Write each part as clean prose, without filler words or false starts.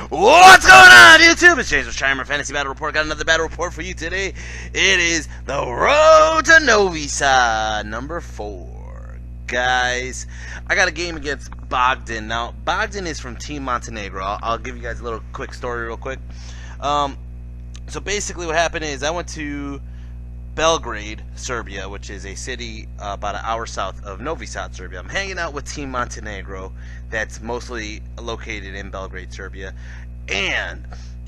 What's going on, YouTube? It's James with Chimer Fantasy Battle Report. Got another battle report for you today. It is the road to Novi Sad, number 4. Guys, I got a game against Bogdan. Now, Bogdan is from Team Montenegro. I'll give you guys a little quick story real quick. So basically what happened is I went to Belgrade, Serbia, which is a city about an hour south of Novi Sad, Serbia. I'm hanging out with Team Montenegro, that's mostly located in Belgrade, Serbia. And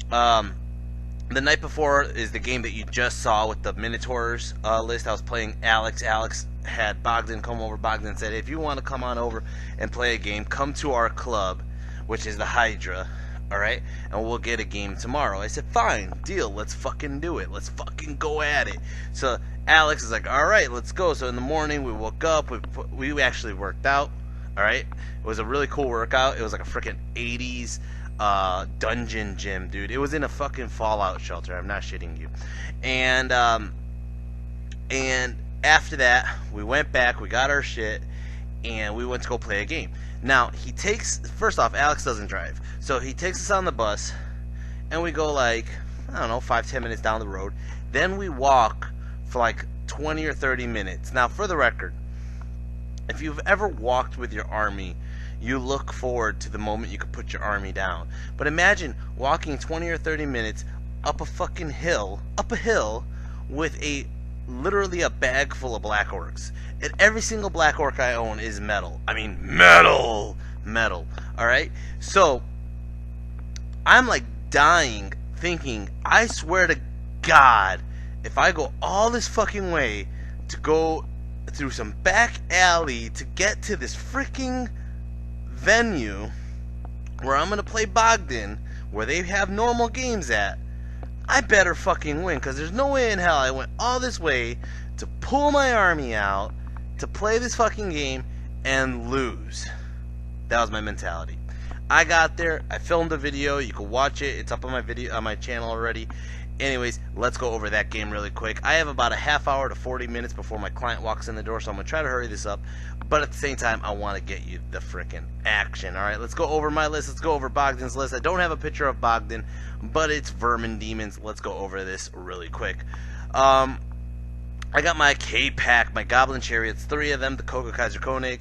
the night before is the game that you just saw with the Minotaurs list. I was playing Alex. Alex had Bogdan come over. Bogdan said, if you want to come on over and play a game, come to our club, which is the Hydra. Alright, and we'll get a game tomorrow. I said, fine, deal, let's fucking do it. Let's fucking go at it. So Alex is like, alright, let's go. So in the morning, we woke up, we actually worked out. Alright, it was a really cool workout. It was like a freaking 80s dungeon gym, dude. It was in a fucking Fallout shelter, I'm not shitting you. And after that, we went back, we got our shit, and we went to go play a game. Now, first off, Alex doesn't drive. So he takes us on the bus, and we go like, I don't know, 5-10 minutes down the road. Then we walk for like 20 or 30 minutes. Now, for the record, if you've ever walked with your army, you look forward to the moment you could put your army down. But imagine walking 20 or 30 minutes up a fucking hill, with literally a bag full of black orcs. And every single black orc I own is metal. I mean, metal! Alright? So, I'm like dying, thinking, I swear to God, if I go all this fucking way to go through some back alley to get to this freaking venue where I'm gonna play Bogdan, where they have normal games at, I better fucking win, because there's no way in hell I went all this way to pull my army out to play this fucking game and lose. That was my mentality. I got there, I filmed a video, you can watch it, it's up on my channel already. Anyways, let's go over that game really quick. I have about a half hour to 40 minutes before my client walks in the door, so I'm going to try to hurry this up. But at the same time, I want to get you the frickin' action. Alright, let's go over my list. Let's go over Bogdan's list. I don't have a picture of Bogdan, but it's Vermin Demons. Let's go over this really quick. I got my K-Pack, my Goblin Chariots, 3 of them, the Koga Kaiser Koenig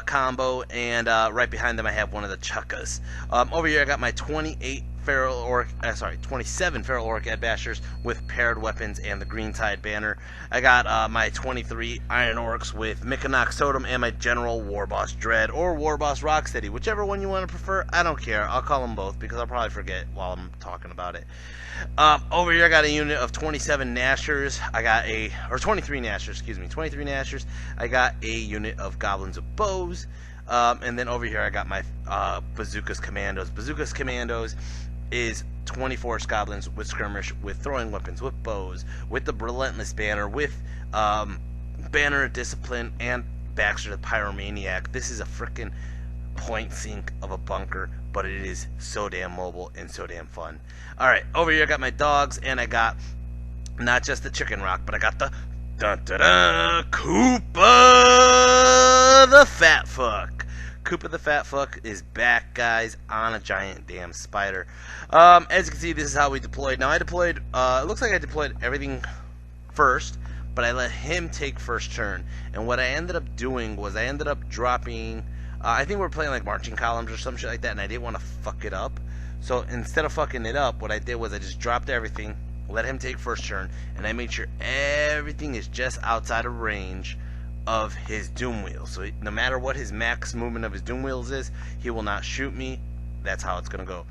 combo, and right behind them I have one of the Chukkas. Over here I got my 27 Feral Orc Adbashers with paired weapons and the Green Tide banner. I got my 23 Iron Orcs with Mikanok Sodom and my General Warboss Dread or Warboss Rocksteady, whichever one you want to prefer. I don't care. I'll call them both because I'll probably forget while I'm talking about it. Over here I got a unit of 27 Nashers. 23 Nashers, excuse me, 23 Nashers. I got a unit of Goblins with bows. And then over here I got my Bazookas Commandos. Bazookas Commandos is 24 Goblins with skirmish, with throwing weapons, with bows, with the Relentless banner, with Banner of Discipline, and Baxter the Pyromaniac. This is a frickin' point sink of a bunker, but it is so damn mobile and so damn fun. Alright, over here I got my dogs, and I got not just the Chicken Rock, but I got the Koopa the Fat Fuck. Koopa the Fat Fuck is back, guys, on a giant damn spider. As you can see, this is how we deployed. Now, it looks like I deployed everything first, but I let him take first turn. And what I ended up doing was I ended up dropping, I think we were playing like marching columns or some shit like that, and I didn't want to fuck it up. So instead of fucking it up, what I did was I just dropped everything, let him take first turn, and I made sure everything is just outside of range of his doom wheel. So no matter what his max movement of his doom wheels is, he will not shoot me. That's how it's gonna go.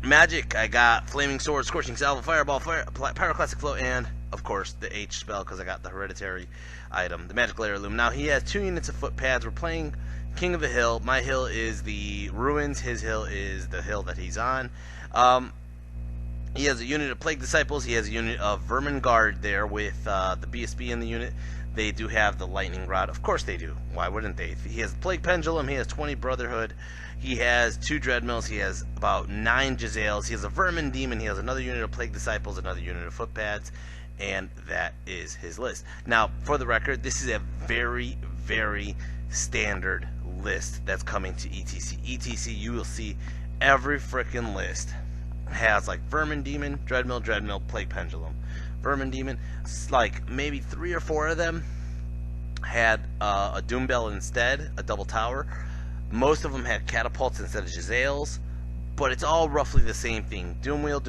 Magic, I got Flaming Sword, Scorching Salvo, Fireball, Pyroclastic Flow, and of course the H spell because I got the hereditary item, the Magic Layer Loom. Now he has 2 units of foot pads. We're playing King of the Hill. My hill is the Ruins, his hill is the hill that he's on. He has a unit of Plague Disciples. He has a unit of Vermin Guard there with the BSB in the unit. They do have the Lightning Rod. Of course they do. Why wouldn't they? He has the Plague Pendulum. He has 20 Brotherhood. He has 2 Dreadmills. He has about 9 Jazales. He has a Vermin Demon. He has another unit of Plague Disciples, another unit of Footpads. And that is his list. Now, for the record, this is a very, very standard list that's coming to ETC. ETC, you will see every freaking list has like Vermin, Demon, Dreadmill, Plague Pendulum. Vermin, Demon, like maybe 3 or 4 of them had a Doom Bell instead, a double tower. Most of them had catapults instead of Jezzails, but it's all roughly the same thing. Doomwheel,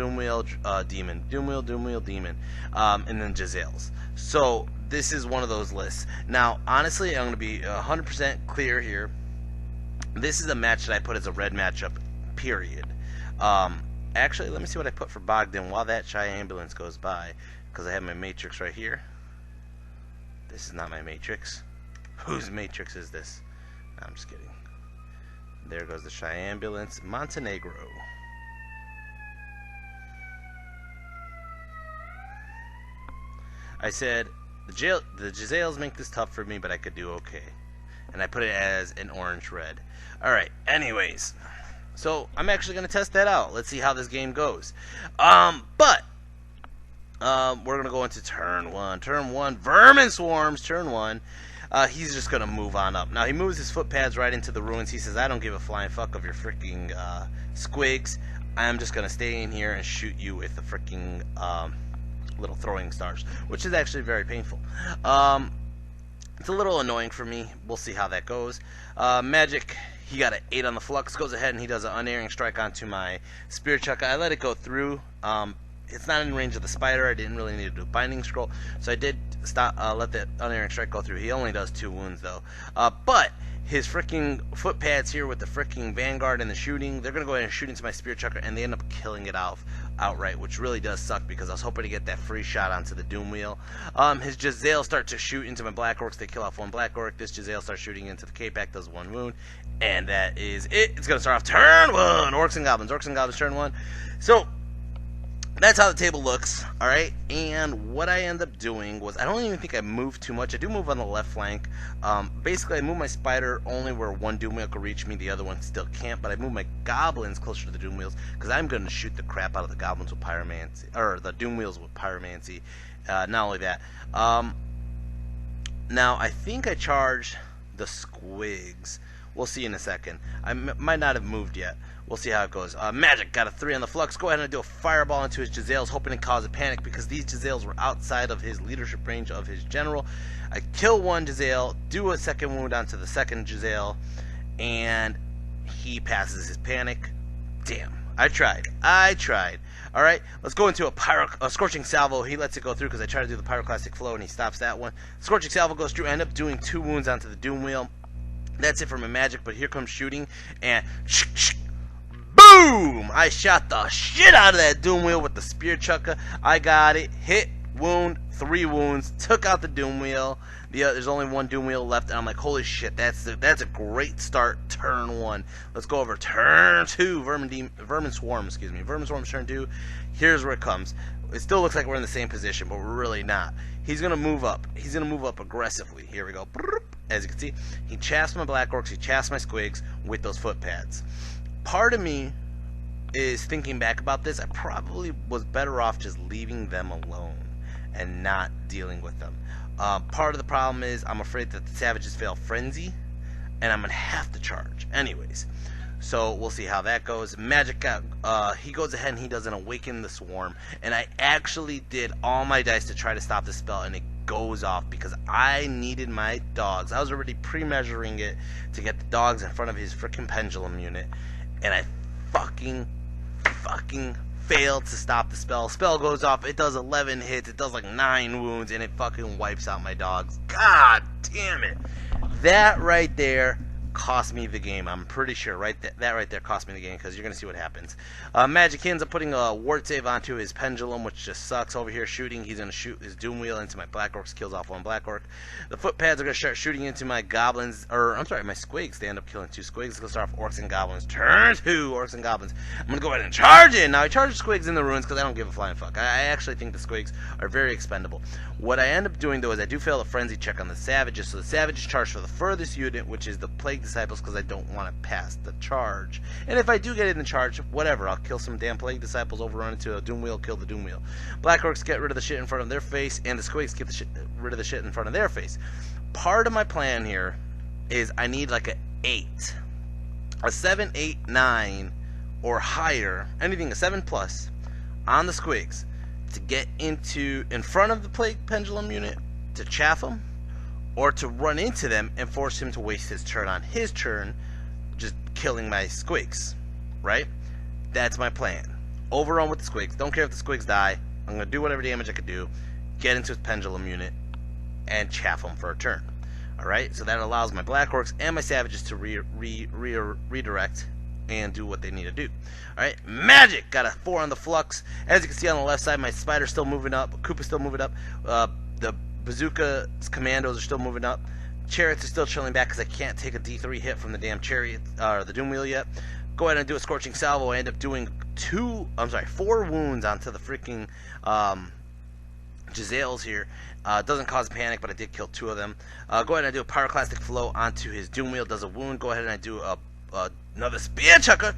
Demon. Doomwheel, Demon. And then Jezzails. So this is one of those lists. Now, honestly, I'm going to be 100% clear here. This is a match that I put as a red matchup, period. Actually, let me see what I put for Bogdan while that Shy Ambulance goes by, because I have my Matrix right here. This is not my Matrix. Whose Matrix is this? No, I'm just kidding. There goes the Shy Ambulance. Montenegro. I said, the Jezzails make this tough for me, but I could do okay. And I put it as an orange-red. Alright, anyways. So, I'm actually going to test that out. Let's see how this game goes. We're going to go into turn 1. Turn 1, Vermin Swarms, turn 1. He's just going to move on up. Now, he moves his footpads right into the ruins. He says, I don't give a flying fuck of your freaking squigs. I'm just going to stay in here and shoot you with the freaking little throwing stars, which is actually very painful. It's a little annoying for me. We'll see how that goes. Magic, he got an 8 on the flux, goes ahead and he does an unerring strike onto my Spear Chucker. I let it go through. It's not in range of the spider. I didn't really need to do a binding scroll, so I did stop. Let that unerring strike go through. He only does 2 wounds though. But his freaking foot pads here with the freaking Vanguard and the shooting, they're gonna go ahead and shoot into my Spear Chucker, and they end up killing it outright, which really does suck because I was hoping to get that free shot onto the Doom Wheel. His Jezzail start to shoot into my Black Orcs. They kill off 1 Black Orc. This Jezzail starts shooting into the K-Pack, does 1 wound, and that is it. It's gonna start off turn 1. Orcs and Goblins. Orcs and Goblins turn 1. So that's how the table looks, alright? And what I end up doing was, I don't even think I moved too much. I do move on the left flank. Basically, I move my spider only where 1 Doom Wheel can reach me, the other one still can't. But I move my Goblins closer to the Doom Wheels, because I'm going to shoot the crap out of the Goblins with Pyromancy, or the Doom Wheels with Pyromancy. Not only that. Now, I think I charged the Squigs. We'll see in a second. I might not have moved yet. We'll see how it goes. Magic got a 3 on the flux. Go ahead and do a fireball into his Jezzails, hoping to cause a panic because these Jezzails were outside of his leadership range of his general. I kill 1 Jezzail, do a 2nd wound onto the 2nd Jezzail, and he passes his panic. Damn. I tried. Alright, let's go into a Scorching Salvo. He lets it go through because I try to do the Pyroclastic Flow and he stops that one. Scorching Salvo goes through. I end up doing 2 wounds onto the Doom Wheel. That's it for my magic, but here comes shooting, and boom! I shot the shit out of that Doom Wheel with the Spear Chucker. I got it. Hit, wound, 3 wounds. Took out the Doom Wheel. There's only 1 Doom Wheel left, and I'm like, holy shit, that's a great start. Turn 1. Let's go over turn 2. Vermin Swarm, excuse me. Vermin Swarm turn 2. Here's where it comes. It still looks like we're in the same position, but we're really not. He's gonna move up. He's gonna move up aggressively. Here we go. As you can see, he chaffs my Black Orcs. He chaffs my Squigs with those foot pads. Part of me is thinking back about this. I probably was better off just leaving them alone and not dealing with them. Part of the problem is I'm afraid that the Savages fail Frenzy, and I'm gonna have to charge anyways. So we'll see how that goes. Magic got, he goes ahead and he does an Awaken the Swarm, and I actually did all my dice to try to stop the spell, and it goes off because I needed my dogs. I was already pre-measuring it to get the dogs in front of his freaking pendulum unit, and I fucking failed to stop the spell. Spell goes off, it does 11 hits, it does like 9 wounds, and it fucking wipes out my dogs. God damn it. That right there cost me the game. I'm pretty sure that right there cost me the game, because you're gonna see what happens. Magic ends up putting a ward save onto his pendulum, which just sucks. Over here shooting, he's gonna shoot his Doom Wheel into my Black Orcs, kills off 1 Black Orc. The foot pads are gonna start shooting into my Goblins, or I'm sorry, my Squigs. They end up killing 2 Squigs. It's gonna start off Orcs and Goblins. Turn 2, Orcs and Goblins. I'm gonna go ahead and charge in. Now I charge the Squigs in the ruins because I don't give a flying fuck. I actually think the Squigs are very expendable. What I end up doing though is I do fail a frenzy check on the Savages, so the Savages charge for the furthest unit, which is the Plague Disciples, because I don't want to pass the charge. And if I do get in the charge, whatever, I'll kill some damn Plague Disciples, overrun into a Doom Wheel, kill the Doom Wheel. Black Orcs get rid of the shit in front of their face, and the Squigs get rid of the shit in front of their face. Part of my plan here is I need like a 8. A 7, 8, 9, or higher, anything a 7 plus, on the squigs to get in front of the plague pendulum unit to chaff him, or to run into them and force him to waste his turn on his turn, just killing my squigs, right? That's my plan. Overrun with the squigs. Don't care if the squigs die. I'm going to do whatever damage I could do, get into his pendulum unit, and chaff him for a turn. Alright, so that allows my Black Orcs and my Savages to redirect and do what they need to do. Alright, magic! Got a 4 on the flux. As you can see on the left side, my Spider's still moving up. Koopa's still moving up. The Bazooka's Commandos are still moving up. Chariots are still chilling back because I can't take a D3 hit from the damn Chariot, or the Doom Wheel yet. Go ahead and do a Scorching Salvo. I end up doing 4 wounds onto the freaking Giselles here. Doesn't cause panic, but I did kill 2 of them. Go ahead and I do a Pyroclastic Flow onto his Doom Wheel. Does a wound. Go ahead and I do another Spear Chucker.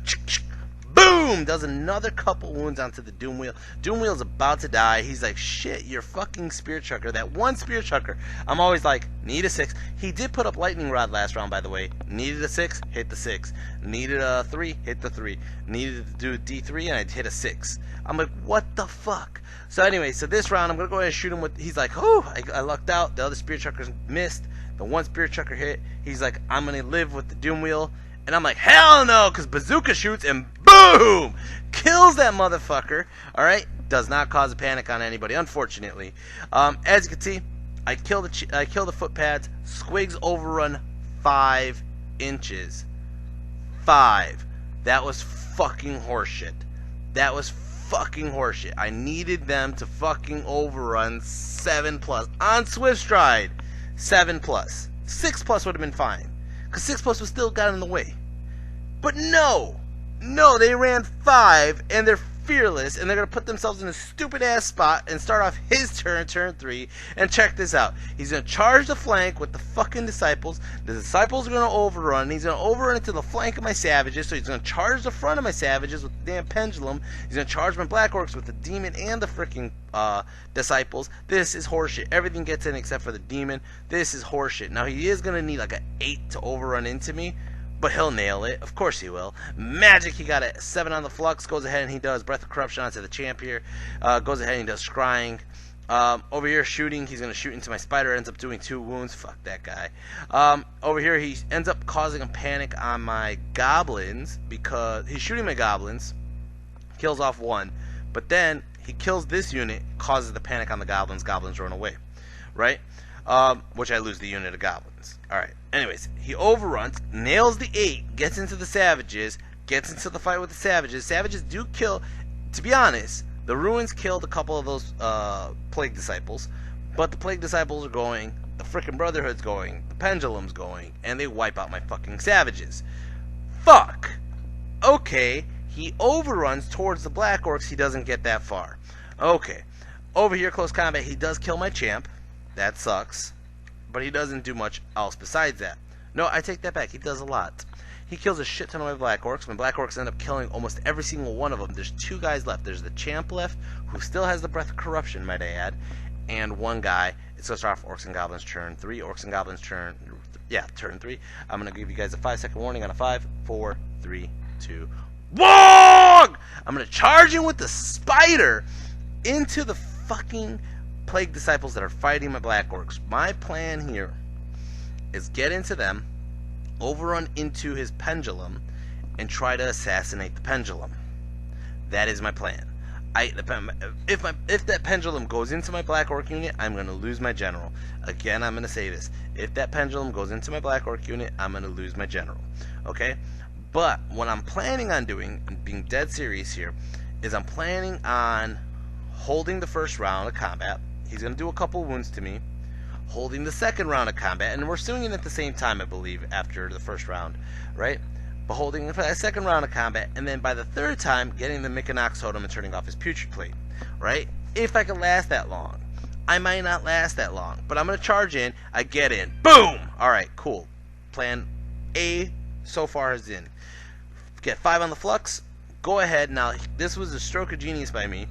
Boom! Does another couple wounds onto the Doom Wheel. Doom Wheel's about to die. He's like, shit, you're fucking Spear Chucker. That one Spear Chucker. I'm always like, need a 6. He did put up Lightning Rod last round, by the way. Needed a 6, hit the 6. Needed a 3, hit the 3. Needed to do a D3, and I hit a 6. I'm like, what the fuck? So anyway, so this round, I'm going to go ahead and shoot him with, he's like, oh, I lucked out. The other Spear Chuckers missed. The one Spear Chucker hit. He's like, I'm going to live with the Doom Wheel. And I'm like, hell no, because Bazooka shoots and boom! Kills that motherfucker. Alright? Does not cause a panic on anybody, unfortunately. As you can see, I kill the foot pads. Squigs overrun 5 inches. 5. That was fucking horseshit. That was fucking horseshit. I needed them to fucking overrun 7 plus. On Swift Stride, 7 plus. 6 plus would have been fine. Because 6 plus was still got in the way. But no, they ran 5, and they're fearless, and they're going to put themselves in a stupid-ass spot and start off his turn 3, and check this out. He's going to charge the flank with the fucking Disciples. The Disciples are going to overrun. He's going to overrun into the flank of my Savages, so he's going to charge the front of my Savages with the damn Pendulum. He's going to charge my Black Orcs with the Demon and the freaking Disciples. This is horseshit. Everything gets in except for the Demon. This is horseshit. Now, he is going to need like an 8 to overrun into me, but he'll nail it. Of course he will. Magic, he got a 7 on the flux. Goes ahead and he does Breath of Corruption onto the champ here. Goes ahead and he does Scrying. Over here shooting, he's going to shoot into my Spider. Ends up doing 2 wounds. Fuck that guy. Over here he ends up causing a panic on my Goblins because he's shooting my Goblins. Kills off 1. But then he kills this unit, causes the panic on the Goblins. Goblins run away. Right? Which I lose the unit of Goblins. Alright. Anyways, he overruns, nails the 8, gets into the Savages, gets into the fight with the Savages. Savages do kill, to be honest, the Ruins killed a couple of those Plague Disciples, but the Plague Disciples are going, the frickin' Brotherhood's going, the Pendulum's going, and they wipe out my fucking Savages. Fuck! Okay, he overruns towards the Black Orcs, he doesn't get that far. Okay, over here, close combat, he does kill my champ. That sucks. But he doesn't do much else besides that. No, I take that back. He does a lot. He kills a shit ton of my Black Orcs. My Black Orcs end up killing almost every single one of them. There's 2 guys left. There's the champ left, who still has the Breath of Corruption, might I add, and 1 guy. It's going to start off Orcs and Goblins turn 3. Orcs and Goblins turn 3. I'm going to give you guys a 5-second warning on a 5, 4, 3, 2, 1! I'm going to charge in with the Spider into the fucking Plague Disciples that are fighting my Black Orcs. My plan here is get into them, overrun into his Pendulum, and try to assassinate the Pendulum. That is my plan. If that Pendulum goes into my Black Orc unit, I'm going to lose my General. Again, I'm going to say this. If that Pendulum goes into my Black Orc unit, I'm going to lose my General. Okay? But what I'm planning on doing, and being dead serious here, is I'm planning on holding the first round of combat. He's going to do a couple wounds to me, holding the second round of combat, and we're swinging at the same time, I believe, after the first round, right? But holding the second round of combat, and then by the third time, getting the Mykonos Totem and turning off his Putrid Plate, right? If I can last that long. I might not last that long, but I'm going to charge in, I get in, boom! Alright, cool. Plan A so far is in. Get 5 on the flux, go ahead, now, this was a stroke of genius by me.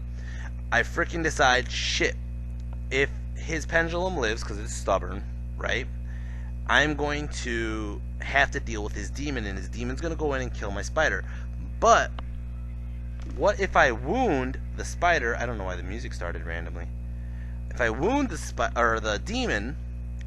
I freaking decide, shit, if his Pendulum lives, because it's stubborn, right, I'm going to have to deal with his demon, and his demon's going to go in and kill my spider. But what if I wound the spider? I don't know why the music started randomly. If I wound the demon,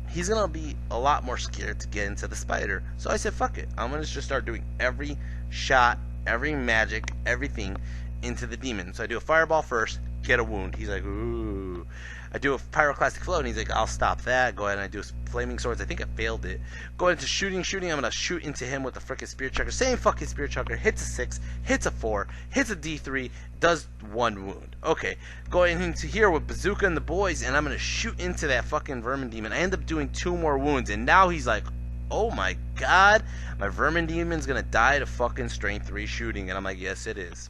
he's going to be a lot more scared to get into the spider. So I said, fuck it. I'm going to just start doing every shot, every magic, everything into the demon. So I do a fireball first, get a wound. He's like, ooh. I do a pyroclastic flow, and he's like, I'll stop that. Go ahead and I do flaming swords. I think I failed it. Go into shooting. I'm going to shoot into him with the frickin' spear chucker. Same fucking spear chucker. Hits a 6, hits a 4, hits a D3, does 1 wound. Okay. Going into here with bazooka and the boys, and I'm going to shoot into that fucking vermin demon. I end up doing 2 more wounds, and now he's like, oh my god, my vermin demon's going to die to fucking strength 3 shooting. And I'm like, yes, it is.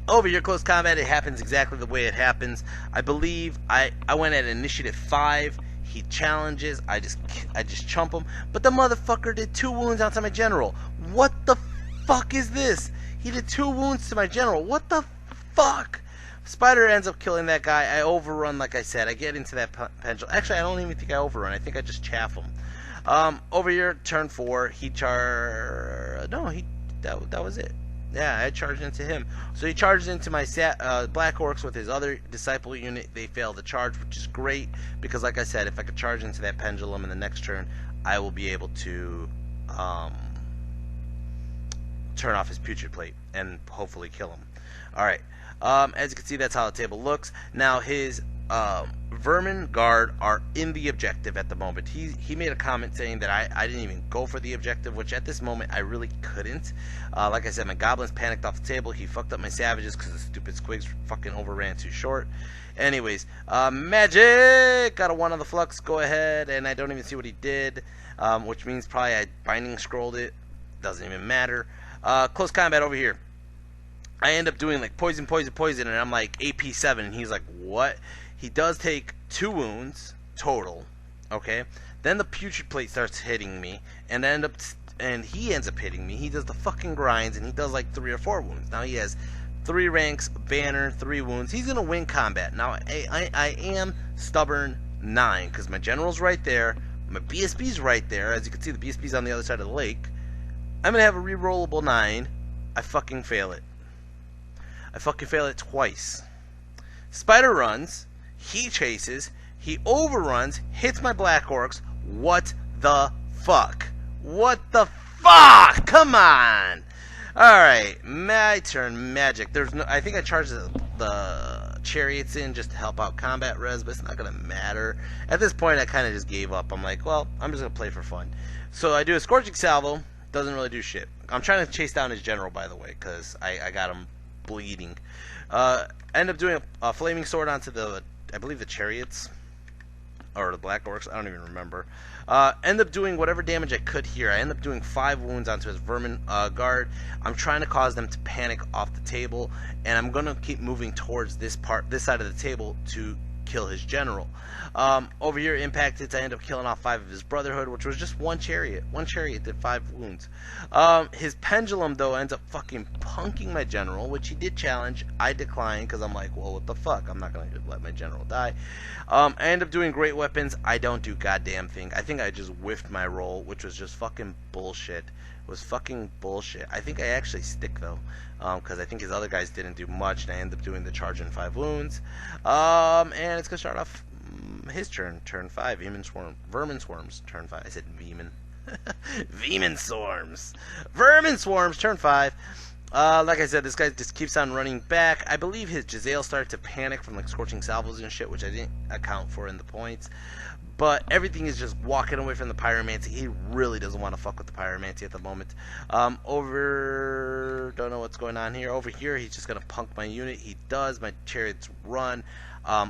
Over here, close combat, it happens exactly the way it happens. I believe I went at initiative 5. He challenges. I just chump him. But the motherfucker did 2 wounds onto my general. What the fuck is this? He did 2 wounds to my general. What the fuck? Spider ends up killing that guy. I overrun, like I said. I get into that pendulum. Actually, I don't even think I overrun. I think I just chaff him. Over here, turn 4. He that was it. Yeah, I charged into him. So he charged into my Black Orcs with his other disciple unit. They failed the charge, which is great, because like I said, if I could charge into that pendulum in the next turn, I will be able to turn off his putrid plate and hopefully kill him. Alright, as you can see, that's how the table looks. Now his vermin guard are in the objective at the moment. He made a comment saying that I didn't even go for the objective, which at this moment I really couldn't. Like I said, my goblins panicked off the table. He fucked up my savages because the stupid squigs fucking overran too short. Anyways, magic! Got a 1 on the flux. Go ahead, and I don't even see what he did, which means probably I binding scrolled it. Doesn't even matter. Close combat over here. I end up doing like poison, and I'm like AP 7, and he's like, what? He does take 2 wounds total, okay? Then the putrid plate starts hitting me, and he ends up hitting me. He does the fucking grinds, and he does like 3 or 4 wounds. Now he has 3 ranks, banner, 3 wounds. He's gonna win combat. Now I am stubborn 9 because my general's right there, my BSB's right there. As you can see, the BSB's on the other side of the lake. I'm gonna have a rerollable 9. I fucking fail it. I fucking fail it twice. Spider runs. He chases, he overruns, hits my Black Orcs. What the fuck? What the fuck? Come on! Alright, my turn, magic. I think I charged the chariots in just to help out combat res, but it's not gonna matter. At this point, I kind of just gave up. I'm like, well, I'm just gonna play for fun. So I do a Scorching Salvo, doesn't really do shit. I'm trying to chase down his general, by the way, because I got him bleeding. End up doing a flaming sword onto I believe the chariots, or the Black Orcs, I don't even remember. End up doing whatever damage I could here. I end up doing 5 wounds onto his vermin guard. I'm trying to cause them to panic off the table, and I'm gonna keep moving towards this side of the table to kill his general. Over here, impact hits. I end up killing off 5 of his brotherhood, which was just 1 chariot. 1 chariot did 5 wounds. His pendulum, though, ends up fucking punking my general, which he did challenge. I declined because I'm like, well, what the fuck? I'm not going to let my general die. I end up doing great weapons. I don't do goddamn thing. I think I just whiffed my roll, which was just fucking bullshit. It was fucking bullshit. I think I actually stick, though, because I think his other guys didn't do much, and I end up doing the charge in 5 wounds. And it's going to start off his turn 5. Vermin swarms, turn 5. I said Vermin. Vermin swarms. Vermin swarms, turn 5. Like I said, this guy just keeps on running back. I believe his Giselle started to panic from like scorching salvos and shit, which I didn't account for in the points. But everything is just walking away from the pyromancy. He really doesn't want to fuck with the pyromancy at the moment. Don't know what's going on here. Over here, he's just going to punk my unit. He does. My chariots run.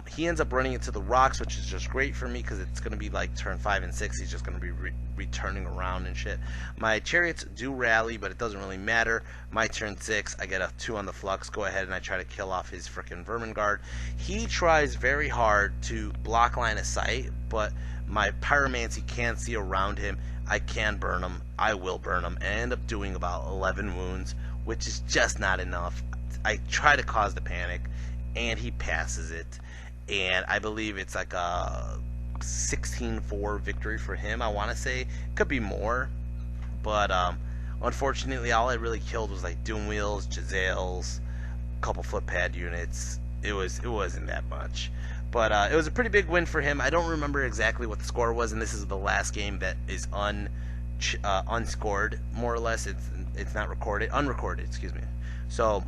He ends up running into the rocks, which is just great for me because it's going to be like turn 5 and 6. He's just going to be returning around and shit. My chariots do rally, but it doesn't really matter. My turn 6, I get a 2 on the flux. Go ahead and I try to kill off his frickin' vermin guard. He tries very hard to block line of sight, but my pyromancy can't see around him. I can burn him. I will burn him. And I end up doing about 11 wounds, which is just not enough. I try to cause the panic, and he passes it. And I believe it's like a 16-4 victory for him. I want to say it could be more, but unfortunately, all I really killed was like Doom Wheels, Giselles, a couple footpad units. It wasn't that much, but it was a pretty big win for him. I don't remember exactly what the score was, and this is the last game that is unscored, more or less. It's not recorded, unrecorded, excuse me. So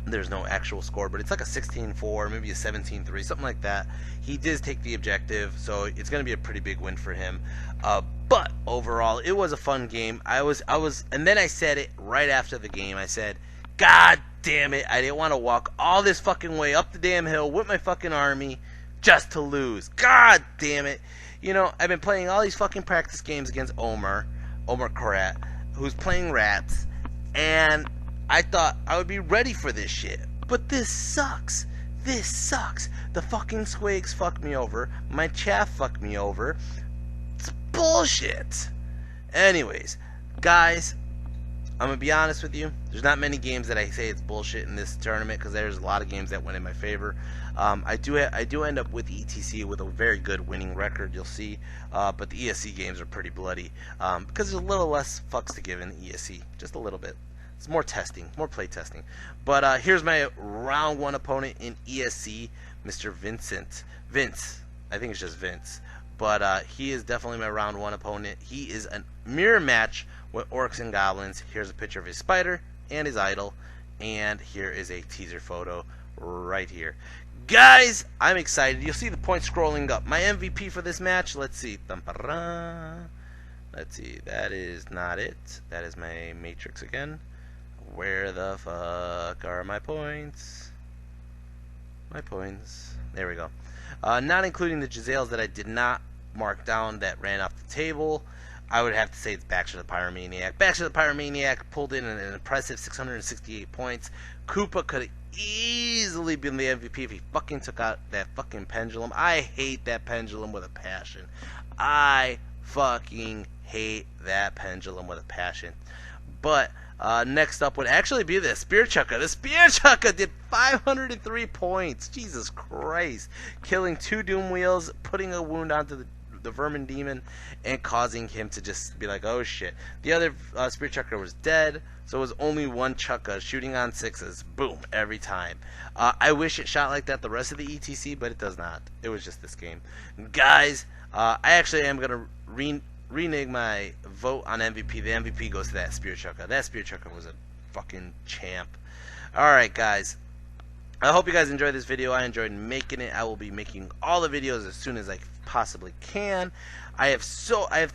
there's no actual score, but it's like a 16-4, maybe a 17-3, something like that. He did take the objective, so it's going to be a pretty big win for him. But overall, it was a fun game. And then I said it right after the game. I said, God damn it, I didn't want to walk all this fucking way up the damn hill with my fucking army just to lose. God damn it. You know, I've been playing all these fucking practice games against Omar Karat, who's playing rats, and I thought I would be ready for this shit. But this sucks. This sucks. The fucking swags fucked me over. My chaff fucked me over. It's bullshit. Anyways, guys, I'm going to be honest with you. There's not many games that I say it's bullshit in this tournament, because there's a lot of games that went in my favor. I do end up with ETC with a very good winning record, you'll see. But the ESC games are pretty bloody, because there's a little less fucks to give in ESC. Just a little bit. It's more testing, more play testing. But here's my round one opponent in ESC, Mr. Vince. I think it's just Vince. But he is definitely my round one opponent. He is a mirror match with Orcs and Goblins. Here's a picture of his spider and his idol. And here is a teaser photo right here. Guys, I'm excited. You'll see the points scrolling up. My MVP for this match, let's see. Let's see, that is not it. That is my matrix again. Where the fuck are my points? My points. There we go. Not including the Giselles that I did not mark down that ran off the table. I would have to say it's Baxter the Pyromaniac. Baxter the Pyromaniac pulled in an impressive 668 points. Koopa could have easily been the MVP if he fucking took out that fucking pendulum. I hate that pendulum with a passion. I fucking hate that pendulum with a passion. But next up would actually be the Spear Chucker. The Spear Chucker did 503 points. Jesus Christ. Killing 2 Doom Wheels, putting a wound onto the Vermin Demon, and causing him to just be like, oh shit. The other Spear Chucker was dead, so it was only one Chucker shooting on 6s. Boom, every time. I wish it shot like that the rest of the ETC, but it does not. It was just this game. Guys, I actually am going to renege my vote on MVP. The MVP goes to that Spear Chucker. That Spear Chucker was a fucking champ. Alright, guys. I hope you guys enjoyed this video. I enjoyed making it. I will be making all the videos as soon as I possibly can. I have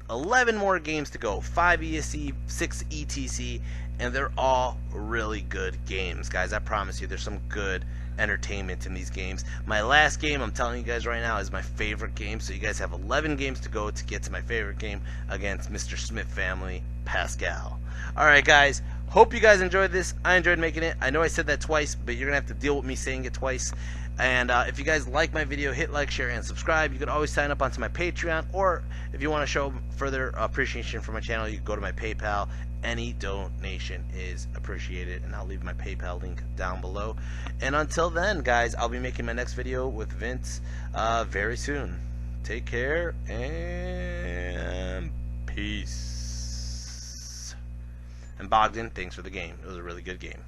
11 more games to go. 5 ESC, 6 ETC, and they're all really good games, guys. I promise you, there's some good entertainment in these games. My last game, I'm telling you guys right now, is my favorite game, so you guys have 11 games to go to get to my favorite game against Mr. Smith family, Pascal. Alright, guys, hope you guys enjoyed this. I enjoyed making it. I know I said that twice, but you're going to have to deal with me saying it twice. And if you guys like my video, hit like, share, and subscribe. You can always sign up onto my Patreon, or if you want to show further appreciation for my channel, you can go to my PayPal. Any donation is appreciated, and I'll leave my PayPal link down below. And until then, guys, I'll be making my next video with Vince very soon. Take care, and peace. And Bogdan, thanks for the game. It was a really good game.